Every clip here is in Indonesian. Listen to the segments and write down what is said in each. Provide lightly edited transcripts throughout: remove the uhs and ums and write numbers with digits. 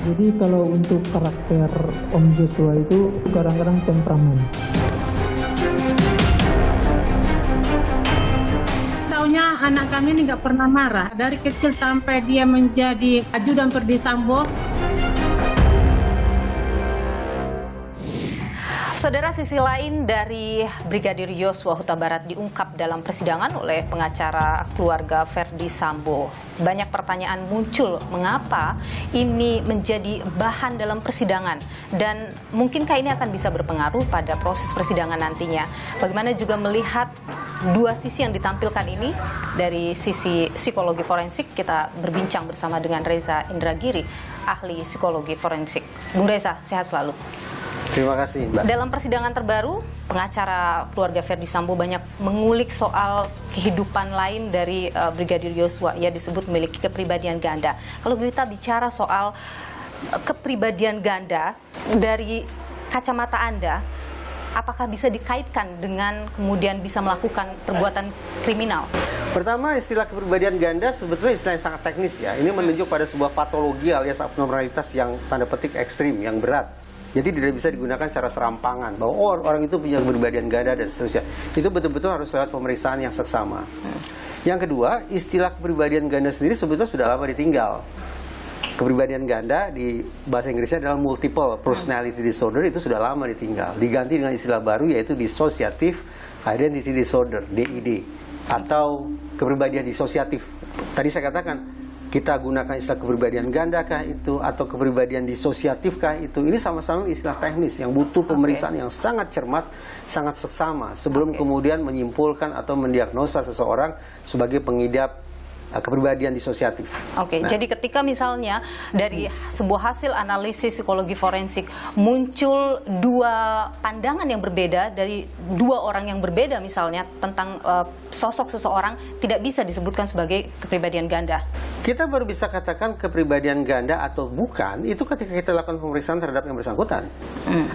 Jadi kalau untuk karakter Om Joshua itu kadang-kadang temperamen. Taunya anak kami ini nggak pernah marah. Dari kecil sampai dia menjadi ajudan Ferdy Sambo. Saudara, sisi lain dari Brigadir Yosua Huta Barat diungkap dalam persidangan oleh pengacara keluarga Ferdy Sambo. Banyak pertanyaan muncul mengapa ini menjadi bahan dalam persidangan dan mungkinkah ini akan bisa berpengaruh pada proses persidangan nantinya. Bagaimana juga melihat dua sisi yang ditampilkan ini dari sisi psikologi forensik. Kita berbincang bersama dengan Reza Indragiri, ahli psikologi forensik. Bung Reza, sehat selalu. Terima kasih, Mbak. Dalam persidangan terbaru, pengacara keluarga Ferdy Sambo banyak mengulik soal kehidupan lain dari Brigadir Yosua. Ia disebut memiliki kepribadian ganda. Kalau kita bicara soal kepribadian ganda, dari kacamata Anda, apakah bisa dikaitkan dengan kemudian bisa melakukan perbuatan kriminal? Pertama, istilah kepribadian ganda sebetulnya istilah yang sangat teknis ya. Ini menunjuk pada sebuah patologi alias abnormalitas yang tanda petik ekstrim, yang berat. Jadi tidak bisa digunakan secara serampangan bahwa orang itu punya kepribadian ganda dan seterusnya. Itu betul-betul harus lewat pemeriksaan yang seksama. Yang kedua, istilah kepribadian ganda sendiri sebetulnya sudah lama ditinggal. Kepribadian ganda di bahasa Inggrisnya adalah multiple personality disorder, itu sudah lama ditinggal. Diganti dengan istilah baru yaitu dissociative identity disorder, DID, atau kepribadian disosiatif. Tadi saya katakan, kita gunakan istilah kepribadian ganda kah itu atau kepribadian disosiatif kah itu, ini sama-sama istilah teknis yang butuh pemeriksaan yang sangat cermat, sangat seksama sebelum kemudian menyimpulkan atau mendiagnosa seseorang sebagai pengidap kepribadian disosiatif. Jadi ketika misalnya dari sebuah hasil analisis psikologi forensik muncul dua pandangan yang berbeda dari dua orang yang berbeda misalnya tentang sosok seseorang, tidak bisa disebutkan sebagai kepribadian ganda. Kita baru bisa katakan kepribadian ganda atau bukan itu ketika kita lakukan pemeriksaan terhadap yang bersangkutan.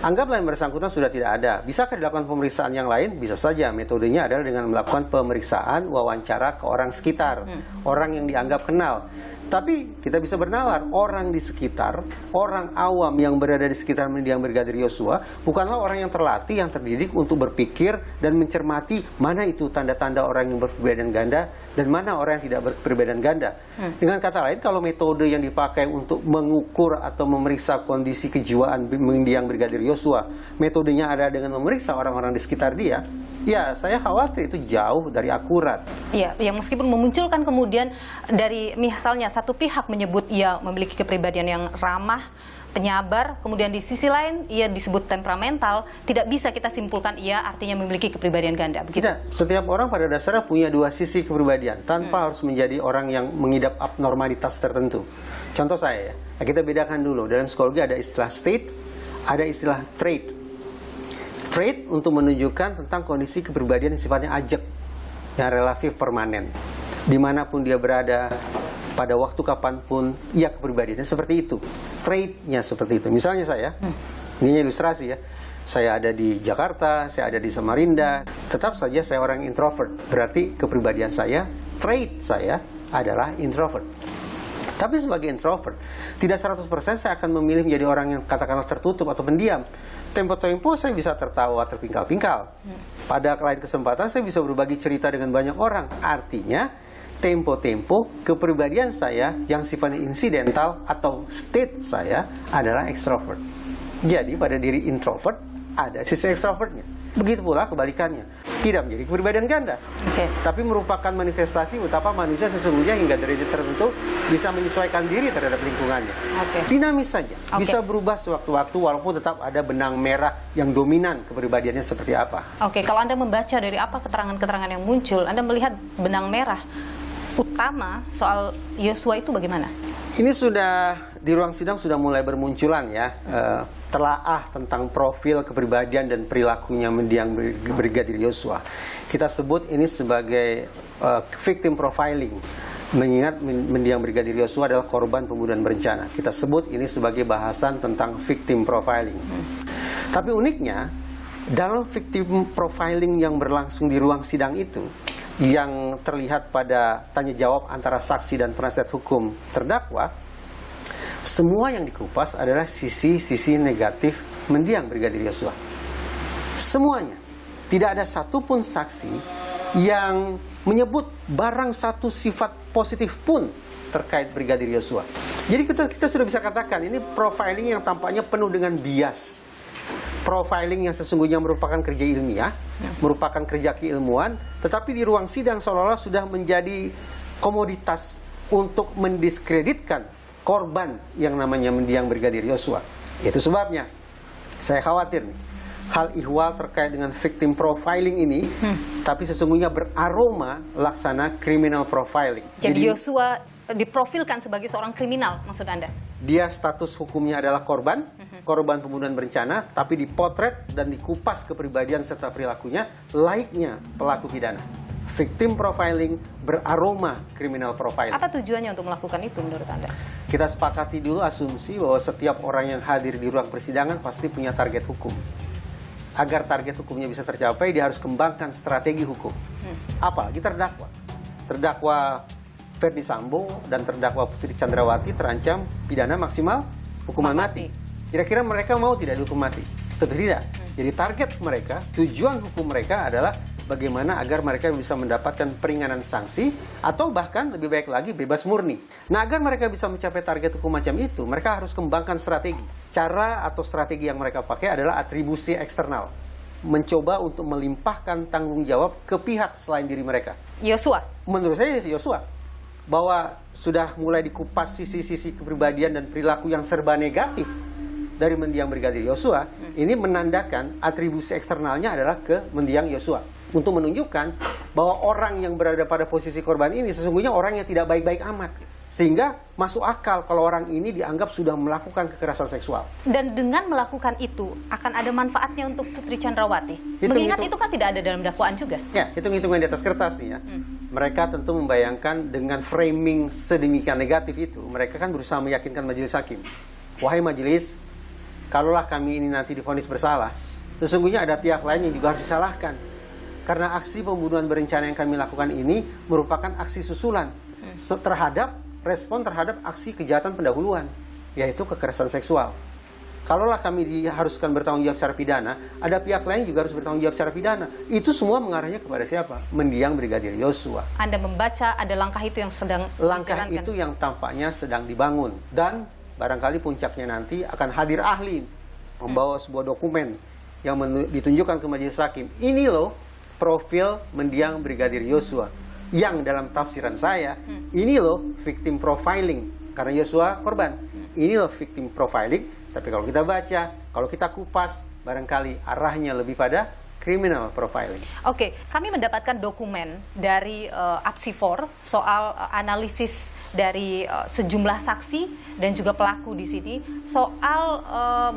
Anggaplah yang bersangkutan sudah tidak ada. Bisakah dilakukan pemeriksaan yang lain? Bisa saja. Metodenya adalah dengan melakukan pemeriksaan wawancara ke orang sekitar, orang yang dianggap kenal. Tapi kita bisa bernalar, orang di sekitar, orang awam yang berada di sekitar mendiang Brigadir Yosua bukanlah orang yang terlatih, yang terdidik untuk berpikir dan mencermati mana itu tanda-tanda orang yang berkepribadian ganda dan mana orang yang tidak berkepribadian ganda. Dengan kata lain, kalau metode yang dipakai untuk mengukur atau memeriksa kondisi kejiwaan mendiang Brigadir Yosua, metodenya ada dengan memeriksa orang-orang di sekitar dia, ya saya khawatir itu jauh dari akurat. Iya, yang meskipun memunculkan kemudian dari misalnya satu pihak menyebut ia memiliki kepribadian yang ramah, penyabar, kemudian di sisi lain ia disebut temperamental, tidak bisa kita simpulkan ia artinya memiliki kepribadian ganda, begitu? Tidak, setiap orang pada dasarnya punya dua sisi kepribadian tanpa harus menjadi orang yang mengidap abnormalitas tertentu. Contoh saya ya, kita bedakan dulu, dalam psikologi ada istilah state, ada istilah trait. Trait untuk menunjukkan tentang kondisi kepribadian yang sifatnya ajek, yang relatif permanen. Dimanapun dia berada, pada waktu kapanpun, ia kepribadiannya seperti itu. Traitnya seperti itu. Misalnya saya, ini ilustrasi ya, saya ada di Jakarta, saya ada di Samarinda, tetap saja saya orang introvert. Berarti kepribadian saya, trait saya adalah introvert. Tapi sebagai introvert, tidak 100% saya akan memilih menjadi orang yang katakanlah tertutup atau pendiam. Tempo-tempo saya bisa tertawa, terpingkal-pingkal. Pada lain kesempatan saya bisa berbagi cerita dengan banyak orang. Artinya, tempo-tempo kepribadian saya yang sifatnya insidental atau state saya adalah extrovert. Jadi pada diri introvert ada sisi extrovertnya. Begitu pula kebalikannya, tidak menjadi kepribadian ganda, tapi merupakan manifestasi betapa manusia sesungguhnya hingga derajat tertentu bisa menyesuaikan diri terhadap lingkungannya. Dinamis saja, bisa berubah sewaktu-waktu walaupun tetap ada benang merah yang dominan kepribadiannya seperti apa. Kalau Anda membaca dari apa keterangan-keterangan yang muncul, Anda melihat benang merah utama soal Yosua itu bagaimana? Ini sudah di ruang sidang sudah mulai bermunculan ya, telaah tentang profil kepribadian dan perilakunya mendiang Brigadir Yosua. Kita sebut ini sebagai victim profiling. Mengingat mendiang Brigadir Yosua adalah korban pembunuhan berencana. Kita sebut ini sebagai bahasan tentang victim profiling. Tapi uniknya, dalam victim profiling yang berlangsung di ruang sidang itu, yang terlihat pada tanya jawab antara saksi dan penasihat hukum terdakwa, Semua yang dikupas adalah sisi-sisi negatif mendiang Brigadir Yosua. Semuanya. Tidak ada satupun saksi yang menyebut barang satu sifat positif pun terkait Brigadir Yosua. Jadi kita sudah bisa katakan ini profiling yang tampaknya penuh dengan bias. Profiling yang sesungguhnya merupakan kerja ilmiah, merupakan kerja keilmuan, tetapi di ruang sidang seolah-olah sudah menjadi komoditas untuk mendiskreditkan korban yang namanya mendiang Brigadir Yosua. Itu sebabnya saya khawatir nih, hal ihwal terkait dengan victim profiling ini, tapi sesungguhnya beraroma laksana criminal profiling. Jadi Yosua diprofilkan sebagai seorang kriminal, maksud Anda? Dia status hukumnya adalah korban pembunuhan berencana, tapi dipotret dan dikupas kepribadian serta perilakunya layaknya pelaku pidana. Victim profiling beraroma criminal profiling. Apa tujuannya untuk melakukan itu menurut Anda? Kita sepakati dulu asumsi bahwa setiap orang yang hadir di ruang persidangan pasti punya target hukum. Agar target hukumnya bisa tercapai, dia harus kembangkan strategi hukum. Apalagi terdakwa Ferdi Sambo dan terdakwa Putri Chandrawati terancam pidana maksimal hukuman mati. Kira-kira mereka mau tidak dihukum mati? Tentu tidak. Jadi target mereka, tujuan hukum mereka adalah bagaimana agar mereka bisa mendapatkan peringanan sanksi atau bahkan lebih baik lagi bebas murni. Nah, agar mereka bisa mencapai target hukum macam itu, mereka harus kembangkan strategi. Cara atau strategi yang mereka pakai adalah atribusi eksternal. Mencoba untuk melimpahkan tanggung jawab ke pihak selain diri mereka. Yosua? Menurut saya Yosua. Bahwa sudah mulai dikupas sisi-sisi kepribadian dan perilaku yang serba negatif dari mendiang Brigadir Yosua, ini menandakan atribusi eksternalnya adalah ke mendiang Yosua. Untuk menunjukkan bahwa orang yang berada pada posisi korban ini sesungguhnya orang yang tidak baik-baik amat. Sehingga masuk akal kalau orang ini dianggap sudah melakukan kekerasan seksual. Dan dengan melakukan itu, akan ada manfaatnya untuk Putri Chandrawati. Mengingat itu kan tidak ada dalam dakwaan juga. Ya, hitung-hitungan di atas kertas nih ya. Mereka tentu membayangkan dengan framing sedemikian negatif itu, mereka kan berusaha meyakinkan majelis hakim. Wahai majelis, kalaulah kami ini nanti divonis bersalah, sesungguhnya ada pihak lain yang juga harus disalahkan. Karena aksi pembunuhan berencana yang kami lakukan ini merupakan aksi susulan respon terhadap aksi kejahatan pendahuluan, yaitu kekerasan seksual. Kalaulah kami diharuskan bertanggung jawab secara pidana, ada pihak lain juga harus bertanggung jawab secara pidana. Itu semua mengarahnya kepada siapa? Mendiang Brigadir Yosua. Anda membaca ada langkah itu yang sedang Langkah dijalankan. itu yang tampaknya sedang dibangun. Dan barangkali puncaknya nanti akan hadir ahli membawa sebuah dokumen yang ditunjukkan ke majelis hakim. Ini loh profil mendiang Brigadir Yosua. Yang dalam tafsiran saya, ini loh victim profiling. Karena Yosua korban. Ini loh victim profiling. Tapi kalau kita baca, kalau kita kupas, barangkali arahnya lebih pada criminal profiling. Oke, kami mendapatkan dokumen dari Apsifor soal analisis dari sejumlah saksi dan juga pelaku di sini soal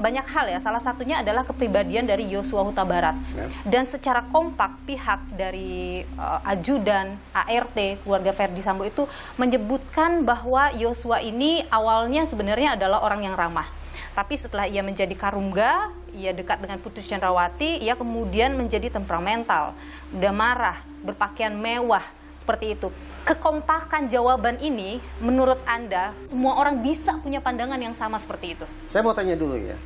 banyak hal ya. Salah satunya adalah kepribadian dari Yosua Huta Barat. Dan secara kompak pihak dari ajudan, ART, keluarga Ferdi Sambo itu menyebutkan bahwa Yosua ini awalnya sebenarnya adalah orang yang ramah. Tapi setelah ia menjadi karungga, ia dekat dengan Putri Chandrawati, ia kemudian menjadi temperamental, udah marah, berpakaian mewah, seperti itu. Kekompakan jawaban ini, menurut Anda, semua orang bisa punya pandangan yang sama seperti itu? Saya mau tanya dulu ya,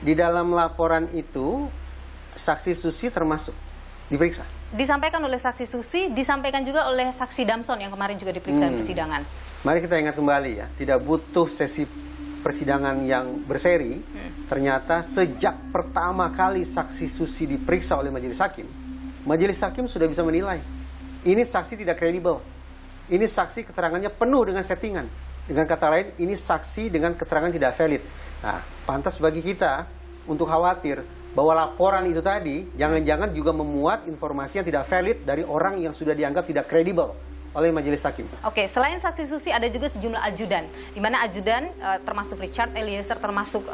di dalam laporan itu, saksi Susi termasuk diperiksa? Disampaikan oleh saksi Susi, disampaikan juga oleh saksi Damson yang kemarin juga diperiksa di persidangan. Mari kita ingat kembali ya, tidak butuh sesi persidangan yang berseri, ternyata sejak pertama kali saksi Susi diperiksa oleh majelis hakim sudah bisa menilai ini saksi tidak kredibel, ini saksi keterangannya penuh dengan settingan, dengan kata lain ini saksi dengan keterangan tidak valid. Nah, pantas bagi kita untuk khawatir bahwa laporan itu tadi jangan-jangan juga memuat informasi yang tidak valid dari orang yang sudah dianggap tidak kredibel oleh majelis hakim. Oke, selain saksi Susi ada juga sejumlah ajudan, di mana ajudan termasuk Richard Eliezer, termasuk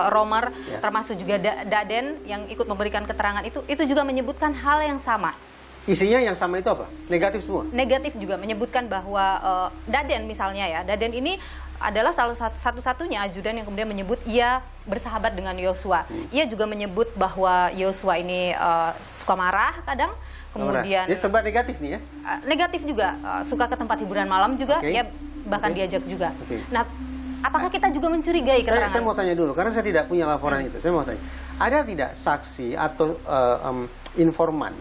Romer, termasuk juga Daden yang ikut memberikan keterangan itu juga menyebutkan hal yang sama. Isinya yang sama itu apa? Negatif semua? Negatif juga, menyebutkan bahwa Daden misalnya ya, Daden ini adalah salah satu-satunya ajudan yang kemudian menyebut ia bersahabat dengan Yosua. Ia juga menyebut bahwa Yosua ini suka marah kadang. Kemudian dia sebab negatif nih ya? Negatif juga, suka ke tempat hiburan malam juga, ya bahkan diajak juga. Nah, Apakah kita juga mencurigai keterangan? Saya mau tanya dulu, karena saya tidak punya laporan itu. Saya mau tanya, ada tidak saksi atau informan,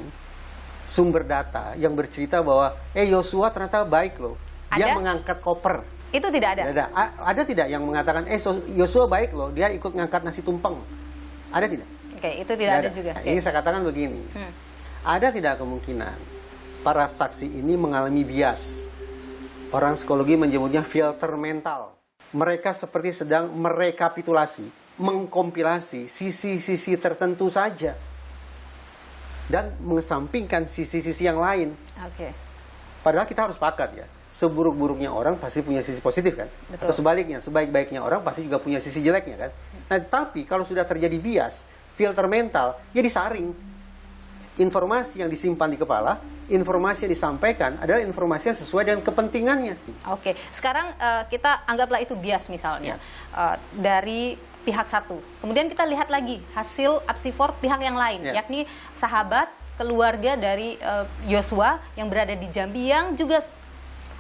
sumber data yang bercerita bahwa Yosua ternyata baik loh, dia Ada? mengangkat koper. Itu tidak ada. Tidak ada. Ada tidak yang mengatakan Yosua baik loh, dia ikut ngangkat nasi tumpeng? Ada tidak? Oke, itu tidak ada juga. Nah, ini saya katakan begini, ada tidak kemungkinan para saksi ini mengalami bias? Orang psikologi menyebutnya filter mental. Mereka seperti sedang merekapitulasi, mengkompilasi sisi-sisi tertentu saja dan mengesampingkan sisi-sisi yang lain. Oke. Padahal kita harus sepakat ya, seburuk-buruknya orang pasti punya sisi positif kan? Betul. Atau sebaliknya, sebaik-baiknya orang pasti juga punya sisi jeleknya kan? Nah, tapi kalau sudah terjadi bias, filter mental, ya disaring. Informasi yang disimpan di kepala, informasi yang disampaikan adalah informasi yang sesuai dengan kepentingannya. Oke, sekarang kita anggaplah itu bias misalnya dari pihak satu. Kemudian kita lihat lagi hasil apsifor pihak yang lain, yakni sahabat, keluarga dari Yosua yang berada di Jambi yang juga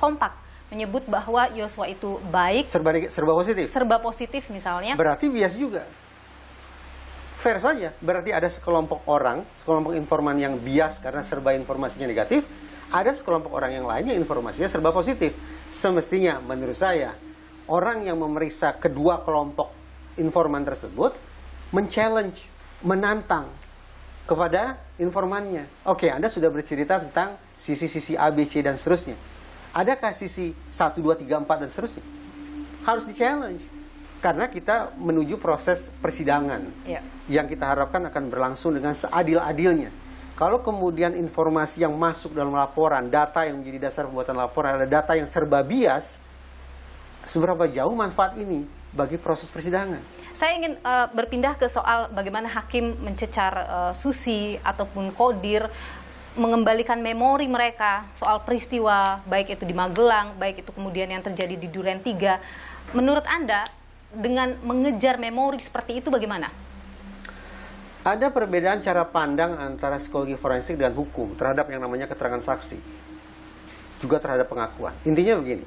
kompak menyebut bahwa Yosua itu baik, Serba positif. serba positif misalnya. Berarti bias juga. Fair saja, berarti ada sekelompok orang, sekelompok informan yang bias karena serba informasinya negatif, ada sekelompok orang yang lainnya informasinya serba positif. Semestinya menurut saya, orang yang memeriksa kedua kelompok informan tersebut men-challenge, menantang kepada informannya. Oke, Anda sudah bercerita tentang sisi-sisi A, B, C, dan seterusnya. Adakah sisi 1, 2, 3, 4, dan seterusnya? Harus di-challenge. Karena kita menuju proses persidangan yang kita harapkan akan berlangsung dengan seadil-adilnya. Kalau kemudian informasi yang masuk dalam laporan, data yang menjadi dasar pembuatan laporan, ada data yang serba bias, seberapa jauh manfaat ini bagi proses persidangan? Saya ingin berpindah ke soal bagaimana hakim mencecar Susi ataupun Kodir, mengembalikan memori mereka soal peristiwa, baik itu di Magelang, baik itu kemudian yang terjadi di Duren 3. Menurut Anda, dengan mengejar memori seperti itu bagaimana? Ada perbedaan cara pandang antara psikologi forensik dan hukum terhadap yang namanya keterangan saksi, juga terhadap pengakuan. Intinya begini,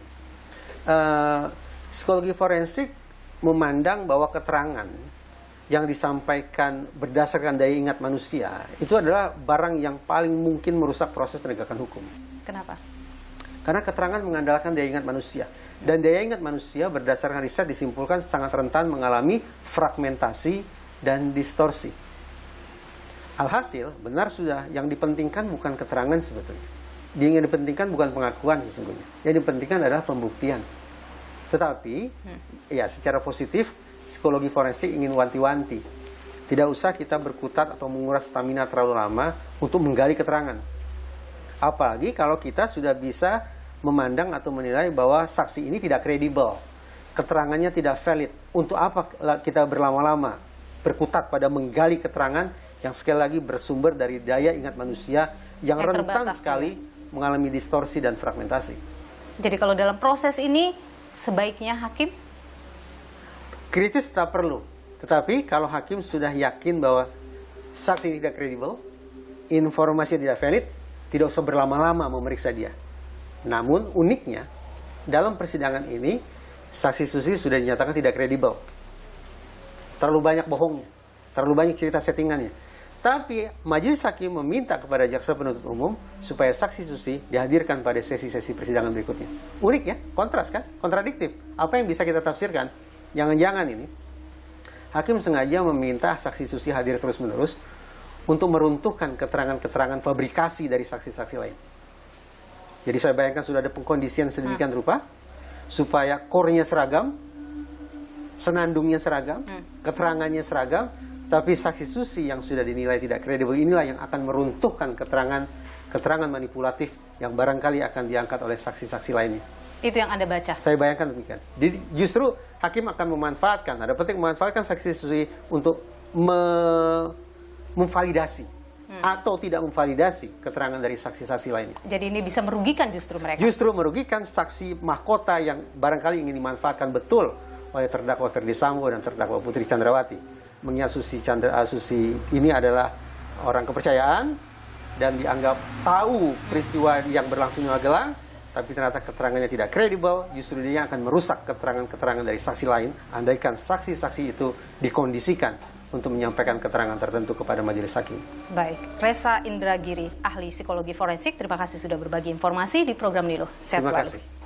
psikologi forensik memandang bahwa keterangan yang disampaikan berdasarkan daya ingat manusia itu adalah barang yang paling mungkin merusak proses penegakan hukum. Kenapa? Karena keterangan mengandalkan daya ingat manusia. Dan daya ingat manusia berdasarkan riset disimpulkan sangat rentan mengalami fragmentasi dan distorsi. Alhasil, benar sudah, yang dipentingkan bukan keterangan sebetulnya. Yang dipentingkan bukan pengakuan sesungguhnya. Yang dipentingkan adalah pembuktian. Tetapi, ya secara positif, psikologi forensik ingin wanti-wanti. Tidak usah kita berkutat atau menguras stamina terlalu lama untuk menggali keterangan. Apalagi kalau kita sudah bisa memandang atau menilai bahwa saksi ini tidak kredibel, keterangannya tidak valid. Untuk apa kita berlama-lama berkutat pada menggali keterangan yang sekali lagi bersumber dari daya ingat manusia yang rentan sekali mengalami distorsi dan fragmentasi. Jadi kalau dalam proses ini sebaiknya hakim kritis tetap perlu, tetapi kalau hakim sudah yakin bahwa saksi ini tidak kredibel, informasinya tidak valid, tidak usah berlama-lama memeriksa dia. Namun uniknya, dalam persidangan ini, saksi Susi sudah dinyatakan tidak kredibel. Terlalu banyak bohongnya, terlalu banyak cerita settingannya. Tapi majelis hakim meminta kepada jaksa penuntut umum supaya saksi Susi dihadirkan pada sesi-sesi persidangan berikutnya. Unik ya, kontras kan, kontradiktif. Apa yang bisa kita tafsirkan? Jangan-jangan ini, hakim sengaja meminta saksi Susi hadir terus-menerus untuk meruntuhkan keterangan-keterangan fabrikasi dari saksi-saksi lain. Jadi saya bayangkan sudah ada pengkondisian sedemikian rupa supaya core-nya seragam, senandungnya seragam, keterangannya seragam, tapi saksi Susi yang sudah dinilai tidak kredibel inilah yang akan meruntuhkan keterangan manipulatif yang barangkali akan diangkat oleh saksi-saksi lainnya. Itu yang Anda baca? Saya bayangkan demikian. Jadi justru hakim akan memanfaatkan, ada penting memanfaatkan saksi Susi untuk memvalidasi atau tidak memvalidasi keterangan dari saksi-saksi lainnya. Jadi ini bisa merugikan justru mereka? Justru merugikan saksi mahkota yang barangkali ingin dimanfaatkan betul oleh terdakwa Ferdi Sambo dan terdakwa Putri Chandrawati. Mengingat Susi ini adalah orang kepercayaan dan dianggap tahu peristiwa yang berlangsung di Magelang, tapi ternyata keterangannya tidak kredibel, justru dia akan merusak keterangan-keterangan dari saksi lain, andaikan saksi-saksi itu dikondisikan untuk menyampaikan keterangan tertentu kepada majelis hakim. Baik, Reza Indragiri, ahli psikologi forensik, terima kasih sudah berbagi informasi di program Nilo. Sehat Terima selalu. kasih.